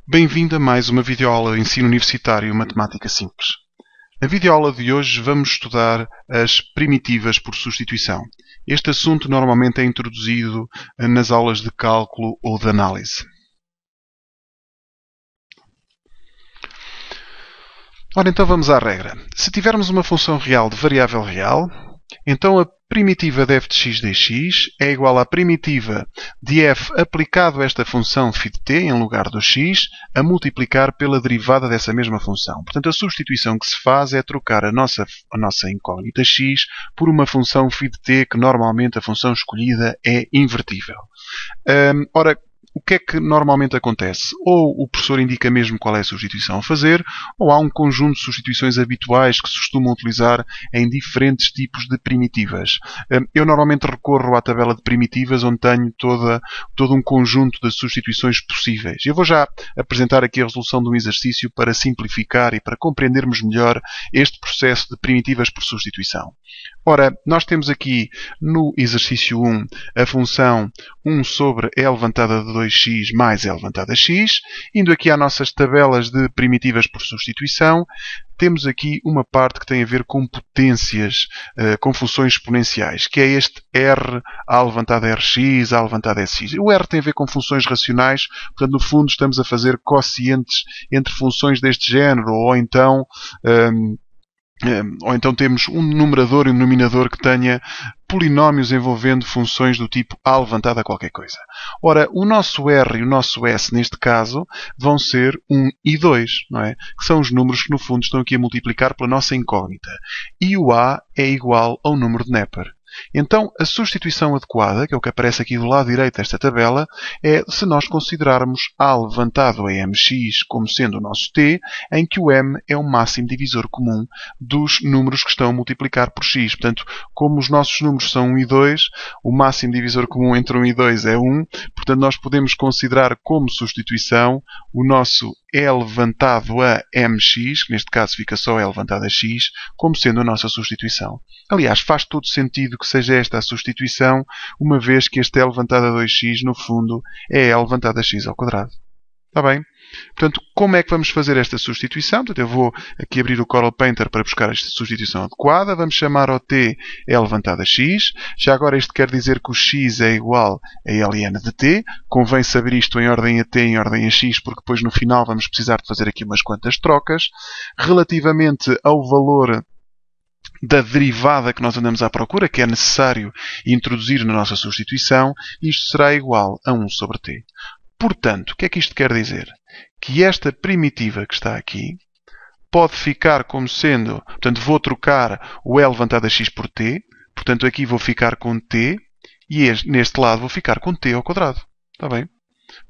Bem-vindo a mais uma videoaula de ensino universitário Matemática Simples. Na videoaula de hoje vamos estudar as primitivas por substituição. Este assunto normalmente é introduzido nas aulas de cálculo ou de análise. Ora, então vamos à regra. Se tivermos uma função real de variável real, então a primitiva de f de x dx é igual à primitiva de f aplicado a esta função φ de t, em lugar do x, a multiplicar pela derivada dessa mesma função. Portanto, a substituição que se faz é trocar a nossa incógnita x por uma função φ de t, que normalmente a função escolhida é invertível. Ora, o que é que normalmente acontece? Ou o professor indica mesmo qual é a substituição a fazer, ou há um conjunto de substituições habituais que se costumam utilizar em diferentes tipos de primitivas. Eu normalmente recorro à tabela de primitivas, onde tenho todo um conjunto de substituições possíveis. Eu vou já apresentar aqui a resolução de um exercício para simplificar e para compreendermos melhor este processo de primitivas por substituição. Ora, nós temos aqui no exercício 1 a função 1 sobre e levantada de 2x mais e levantada x. Indo aqui às nossas tabelas de primitivas por substituição, temos aqui uma parte que tem a ver com potências, com funções exponenciais, que é este r a levantada rx, a levantada sx. O r tem a ver com funções racionais, portanto, no fundo, estamos a fazer quocientes entre funções deste género, ou então temos um numerador e um denominador que tenha polinómios envolvendo funções do tipo a levantada a qualquer coisa. Ora, o nosso r e o nosso s, neste caso, vão ser 1 e 2, não é? Que são os números que, no fundo, estão aqui a multiplicar pela nossa incógnita. E o a é igual ao número de Neper. Então, a substituição adequada, que é o que aparece aqui do lado direito desta tabela, é se nós considerarmos a levantado a mx como sendo o nosso t, em que o m é o máximo divisor comum dos números que estão a multiplicar por x. Portanto, como os nossos números são 1 e 2, o máximo divisor comum entre 1 e 2 é 1. Portanto, nós podemos considerar como substituição o nosso e levantado a mx, que neste caso fica só e levantado a x, como sendo a nossa substituição. Aliás, faz todo sentido que seja esta a substituição, uma vez que este e levantado a 2x, no fundo, é e levantado a x ao quadrado. Está bem? Portanto, como é que vamos fazer esta substituição? Portanto, eu vou aqui abrir o Corel Painter para buscar esta substituição adequada. Vamos chamar ao t e levantado a x. Já agora isto quer dizer que o x é igual a ln de t. Convém saber isto em ordem a t e em ordem a x, porque depois no final vamos precisar de fazer aqui umas quantas trocas. Relativamente ao valor da derivada que nós andamos à procura, que é necessário introduzir na nossa substituição, isto será igual a 1 sobre t. Portanto, o que é que isto quer dizer? Que esta primitiva que está aqui pode ficar como sendo... Portanto, vou trocar o e levantado a x por t. Portanto, aqui vou ficar com t. E neste lado vou ficar com t ao quadrado. Está bem?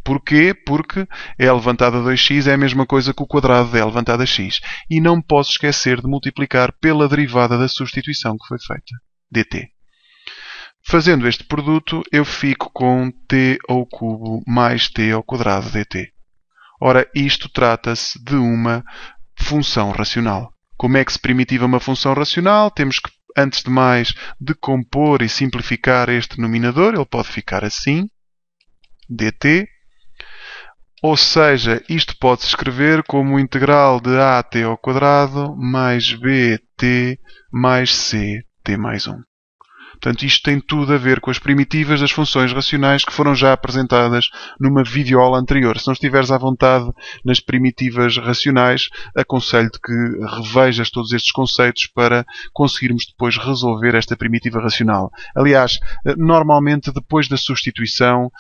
Porquê? Porque e levantado a 2x é a mesma coisa que o quadrado de e levantado a x. E não posso esquecer de multiplicar pela derivada da substituição que foi feita, dt. Fazendo este produto, eu fico com t ao cubo mais t ao quadrado dt. Ora, isto trata-se de uma função racional. Como é que se primitiva uma função racional? Temos que, antes de mais, decompor e simplificar este denominador. Ele pode ficar assim, dt. Ou seja, isto pode-se escrever como integral de at ao quadrado mais bt mais ct mais 1. Portanto, isto tem tudo a ver com as primitivas das funções racionais que foram já apresentadas numa videoaula anterior. Se não estiveres à vontade nas primitivas racionais, aconselho-te que revejas todos estes conceitos para conseguirmos depois resolver esta primitiva racional. Aliás, normalmente depois da substituição,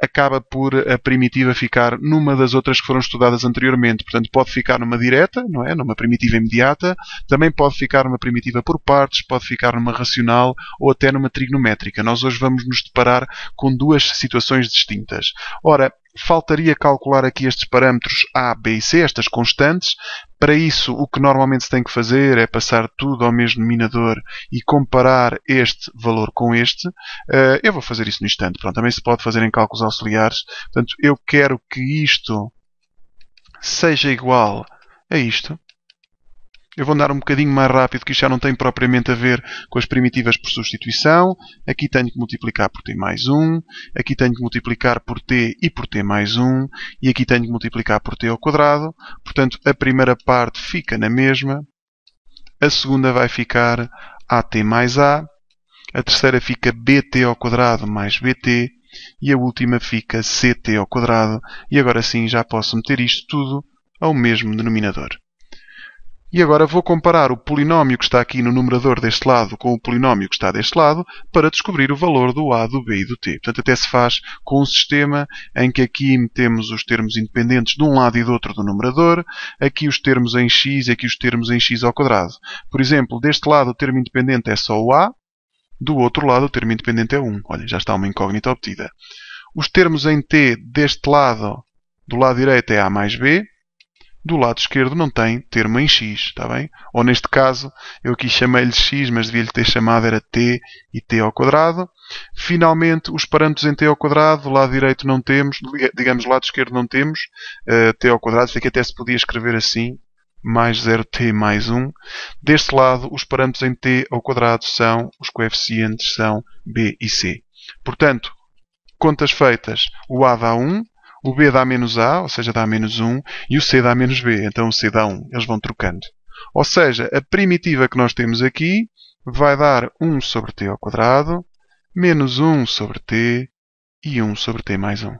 acaba por a primitiva ficar numa das outras que foram estudadas anteriormente. Portanto, pode ficar numa direta, não é? Numa primitiva imediata, também pode ficar numa primitiva por partes, pode ficar numa racional ou até numa trigonométrica. Nós hoje vamos nos deparar com duas situações distintas. Ora, faltaria calcular aqui estes parâmetros A, B e C, estas constantes. Para isso, o que normalmente se tem que fazer é passar tudo ao mesmo denominador e comparar este valor com este. Eu vou fazer isso no instante. Pronto, também se pode fazer em cálculos auxiliares. Portanto, eu quero que isto seja igual a isto. Eu vou andar um bocadinho mais rápido, que isto já não tem propriamente a ver com as primitivas por substituição. Aqui tenho que multiplicar por t mais 1. Aqui tenho que multiplicar por t e por t mais 1. E aqui tenho que multiplicar por t ao quadrado. Portanto, a primeira parte fica na mesma. A segunda vai ficar at mais a. A terceira fica bt ao quadrado mais bt. E a última fica ct ao quadrado. E agora sim já posso meter isto tudo ao mesmo denominador. E agora vou comparar o polinómio que está aqui no numerador deste lado com o polinómio que está deste lado para descobrir o valor do a, do b e do t. Portanto, até se faz com um sistema em que aqui metemos os termos independentes de um lado e do outro do numerador, aqui os termos em x e aqui os termos em x ao quadrado. Por exemplo, deste lado o termo independente é só o a, do outro lado o termo independente é 1. Olha, já está uma incógnita obtida. Os termos em t deste lado, do lado direito é a mais b, do lado esquerdo não tem termo em x, está bem? Ou neste caso, eu aqui chamei-lhe x, mas devia-lhe ter chamado era t e t ao quadrado. Finalmente, os parâmetros em t ao quadrado, do lado direito não temos, digamos, do lado esquerdo não temos t ao quadrado, que até se podia escrever assim, mais 0t mais 1. Deste lado, os parâmetros em t ao quadrado são, os coeficientes são b e c. Portanto, contas feitas, o a dá 1, o b dá menos a, ou seja, dá menos 1, e o c dá menos b, então o c dá 1. Eles vão trocando. Ou seja, a primitiva que nós temos aqui vai dar 1 sobre t ao quadrado, menos 1 sobre t e 1 sobre t mais 1.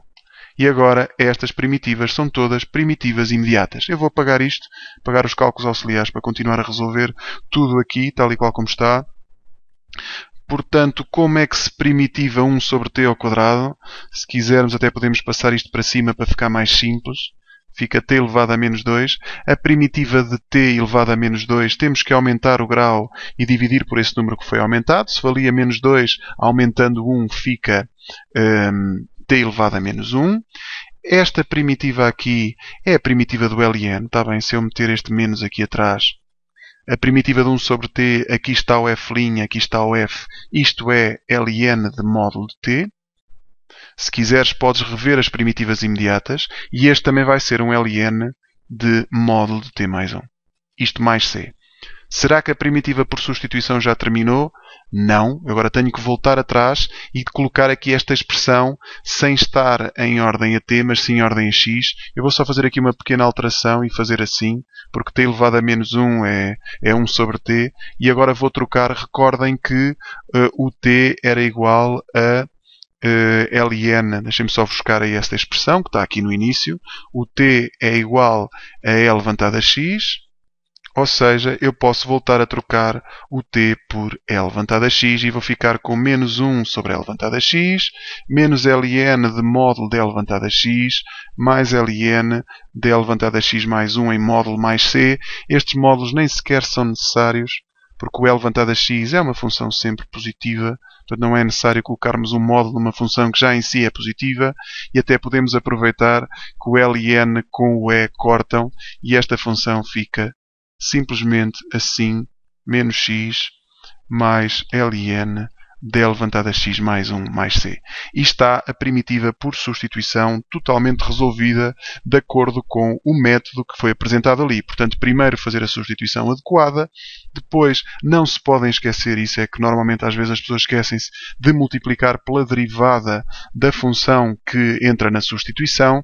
E agora, estas primitivas são todas primitivas imediatas. Eu vou apagar isto, apagar os cálculos auxiliares para continuar a resolver tudo aqui, tal e qual como está. Portanto, como é que se primitiva 1 sobre t ao quadrado? Se quisermos, até podemos passar isto para cima para ficar mais simples. Fica t elevado a menos 2. A primitiva de t elevado a menos 2, temos que aumentar o grau e dividir por esse número que foi aumentado. Se valia menos 2, aumentando 1, fica t elevado a menos 1. Esta primitiva aqui é a primitiva do ln. Está bem, se eu meter este menos aqui atrás, a primitiva de 1 sobre t, aqui está o f', aqui está o f. Isto é ln de módulo de t. Se quiseres, podes rever as primitivas imediatas. E este também vai ser um ln de módulo de t mais 1. Isto mais c. Será que a primitiva por substituição já terminou? Não. Agora tenho que voltar atrás e colocar aqui esta expressão sem estar em ordem a t, mas sim em ordem a x. Eu vou só fazer aqui uma pequena alteração e fazer assim, porque t elevado a menos 1 é 1 sobre t. E agora vou trocar. Recordem que o t era igual a ln. Deixem-me só buscar aí esta expressão que está aqui no início. O t é igual a e levantado a x. Ou seja, eu posso voltar a trocar o t por e levantado a x e vou ficar com menos 1 sobre e levantado a x, menos ln de módulo de e levantado a x, mais ln de e levantado a x mais 1 em módulo mais c. Estes módulos nem sequer são necessários, porque o e levantado a x é uma função sempre positiva, portanto não é necessário colocarmos um módulo numa função que já em si é positiva, e até podemos aproveitar que o ln com o e cortam e esta função fica simplesmente assim, menos x mais ln de e levantado a x mais 1 mais c. E está a primitiva por substituição totalmente resolvida de acordo com o método que foi apresentado ali. Portanto, primeiro fazer a substituição adequada, depois não se podem esquecer, isso é que normalmente às vezes as pessoas esquecem-se de multiplicar pela derivada da função que entra na substituição.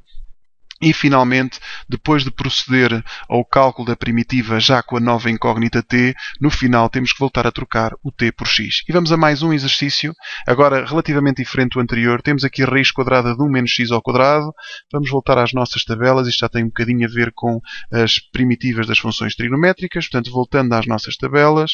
E, finalmente, depois de proceder ao cálculo da primitiva já com a nova incógnita t, no final temos que voltar a trocar o t por x. E vamos a mais um exercício, agora relativamente diferente do anterior. Temos aqui a raiz quadrada de 1 menos x ao quadrado. Vamos voltar às nossas tabelas. Isto já tem um bocadinho a ver com as primitivas das funções trigonométricas. Portanto, voltando às nossas tabelas.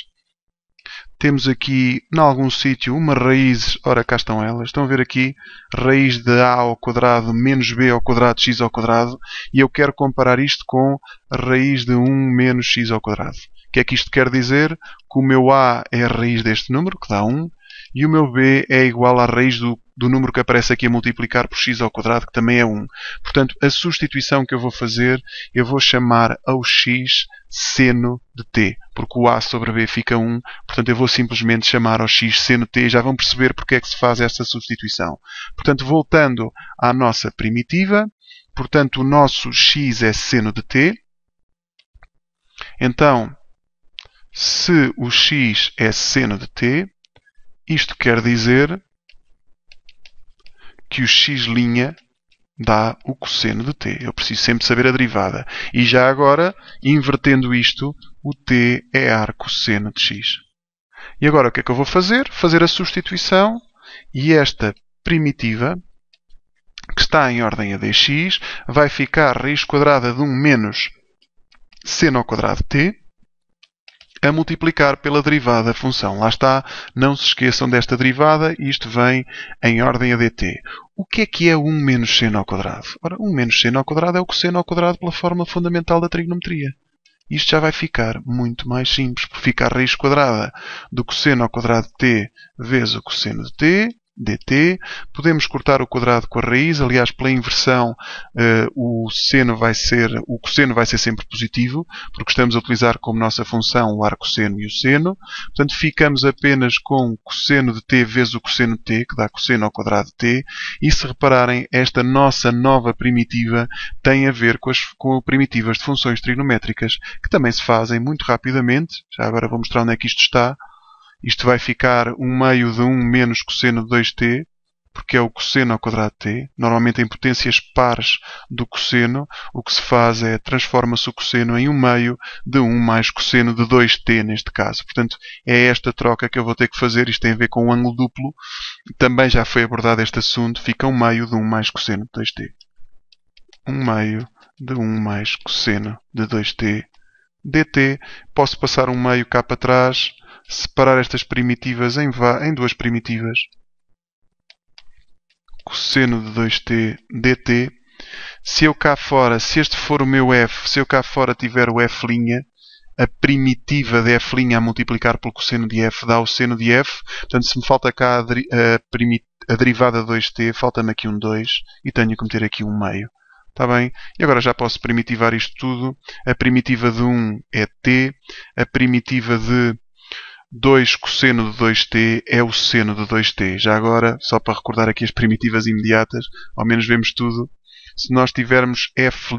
Temos aqui, em algum sítio, uma raiz, ora cá estão elas, estão a ver aqui, raiz de a ao quadrado menos b ao quadrado x ao quadrado, e eu quero comparar isto com a raiz de 1 menos x ao quadrado. O que é que isto quer dizer? Que o meu a é a raiz deste número, que dá 1, e o meu b é igual à raiz do número que aparece aqui a multiplicar por x ao quadrado, que também é 1. Portanto, a substituição que eu vou fazer, eu vou chamar ao x seno de t, porque o a sobre b fica 1, portanto eu vou simplesmente chamar ao x seno t, já vão perceber porque é que se faz esta substituição. Portanto, voltando à nossa primitiva, portanto o nosso x é seno de t, então Se o x é seno de t, isto quer dizer que o x' dá o cosseno de t. Eu preciso sempre saber a derivada. E já agora, invertendo isto, o t é arcosseno de x. E agora o que é que eu vou fazer? Fazer a substituição e esta primitiva, que está em ordem a dx, vai ficar raiz quadrada de 1 menos seno ao quadrado de t, a multiplicar pela derivada da função. Lá está, não se esqueçam desta derivada, isto vem em ordem a dt. O que é 1 menos seno ao quadrado? Ora, 1 menos seno ao quadrado é o cosseno ao quadrado pela fórmula fundamental da trigonometria. Isto já vai ficar muito mais simples, por ficar raiz quadrada do cosseno ao quadrado de t vezes o cosseno de t, dt. Podemos cortar o quadrado com a raiz. Aliás, pela inversão, o cosseno vai ser sempre positivo, porque estamos a utilizar como nossa função o arcosseno e o seno. Portanto, ficamos apenas com o cosseno de t vezes o cosseno de t, que dá cosseno ao quadrado de t. E se repararem, esta nossa nova primitiva tem a ver com primitivas de funções trigonométricas, que também se fazem muito rapidamente. Já agora vou mostrar onde é que isto está. Isto vai ficar 1 meio de 1 menos cosseno de 2t, porque é o cosseno ao quadrado de t. Normalmente em potências pares do cosseno, o que se faz é transforma-se o cosseno em 1 meio de 1 mais cosseno de 2t neste caso. Portanto, é esta troca que eu vou ter que fazer. Isto tem a ver com o ângulo duplo. Também já foi abordado este assunto. Fica 1 meio de 1 mais cosseno de 2t. 1 meio de 1 mais cosseno de 2t dt. Posso passar 1 meio cá para trás, separar estas primitivas em duas primitivas. Cosseno de 2t dt. Se este for o meu f, se eu cá fora tiver o f', a primitiva de f' a multiplicar pelo cosseno de f dá o seno de f. Portanto, se me falta cá a derivada de 2t, falta-me aqui um 2 e tenho que meter aqui 1 meio. Está bem? E agora já posso primitivar isto tudo. A primitiva de 1 é t. A primitiva de 2 cosseno de 2t é o seno de 2t. Já agora, só para recordar aqui as primitivas imediatas, ao menos vemos tudo. Se nós tivermos f'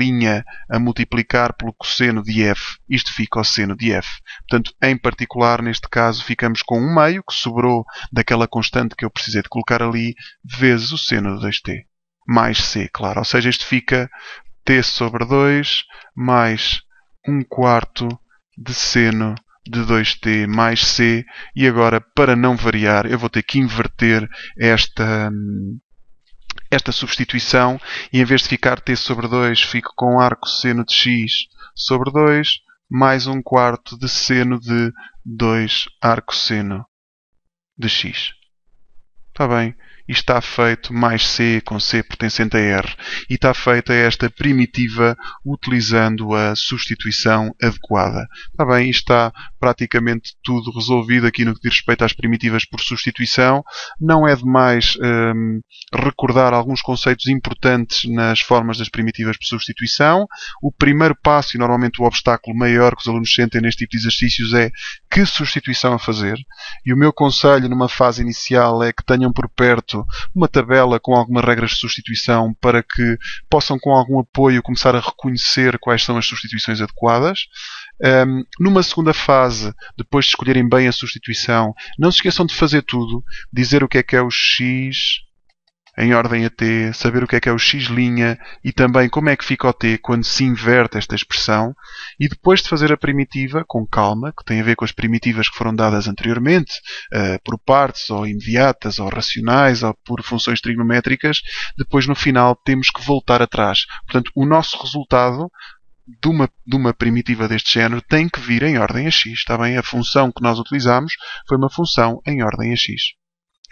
a multiplicar pelo cosseno de f, isto fica o seno de f. Portanto, em particular, neste caso, ficamos com 1 meio, que sobrou daquela constante que eu precisei de colocar ali, vezes o seno de 2t. Mais c, claro. Ou seja, isto fica t sobre 2 mais 1/4 de seno de 2t mais c. E agora, para não variar, eu vou ter que inverter esta substituição. E em vez de ficar t sobre 2, fico com arcosseno de x sobre 2 mais 1/4 de seno de 2 arcosseno de x. Está bem? Isto está feito mais c com c pertencente a r. E está feita esta primitiva utilizando a substituição adequada. Está bem? Isto está praticamente tudo resolvido aqui no que diz respeito às primitivas por substituição. Não é demais recordar alguns conceitos importantes nas formas das primitivas por substituição. O primeiro passo e normalmente o obstáculo maior que os alunos sentem neste tipo de exercícios é que substituição a fazer. E o meu conselho numa fase inicial é que tenham por perto uma tabela com algumas regras de substituição para que possam com algum apoio começar a reconhecer quais são as substituições adequadas. Numa segunda fase, depois de escolherem bem a substituição, não se esqueçam de fazer tudo, dizer o que é o x em ordem a t, saber o que é o x' e também como é que fica o t quando se inverte esta expressão. E depois de fazer a primitiva, com calma, que tem a ver com as primitivas que foram dadas anteriormente, por partes, ou imediatas, ou racionais, ou por funções trigonométricas, depois no final temos que voltar atrás. Portanto, o nosso resultado de uma primitiva deste género tem que vir em ordem a x. Está bem? A função que nós utilizamos foi uma função em ordem a x.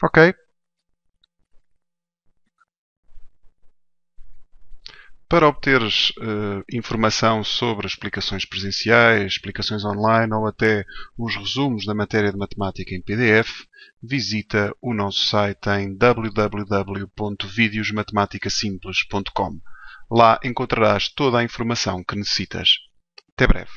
Ok? Para obteres informação sobre explicações presenciais, explicações online ou até os resumos da matéria de matemática em PDF, visita o nosso site em www.videosmatematicaSimples.com. Lá encontrarás toda a informação que necessitas. Até breve.